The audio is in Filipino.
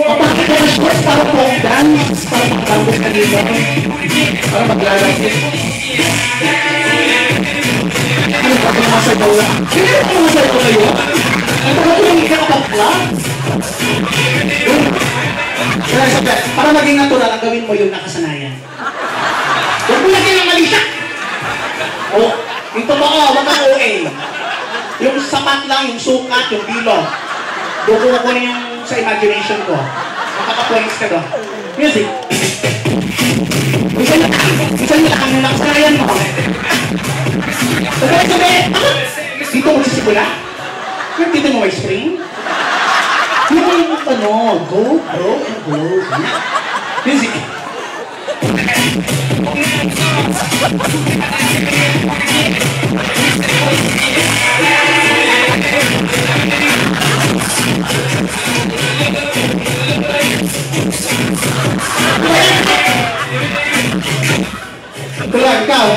Bakit ka na-shorts para pong dance? Para mag-dance ka dito? Para maglalagay? Ano ba? Masayaw lang? Hindi ba masayaw kayo? Ang tagal ko yung ikakapagla? Kaya sabi, para maging natural, ang gawin mo yung nakasanayan. Huwag mo lagyan ng malisya! O, yung totoo, wag ang OA. Yung sapat lang, yung sukat, yung bilo. Bukuha ko na yung sa imagination ko. Makaka-points ka doon. Music. Minsan nila ang nakasanayan mo. Sabi, dito magsisimula? Yung dito mo may spring? Yung ano, go, bro, and go. Music. Ito lang, ikaw.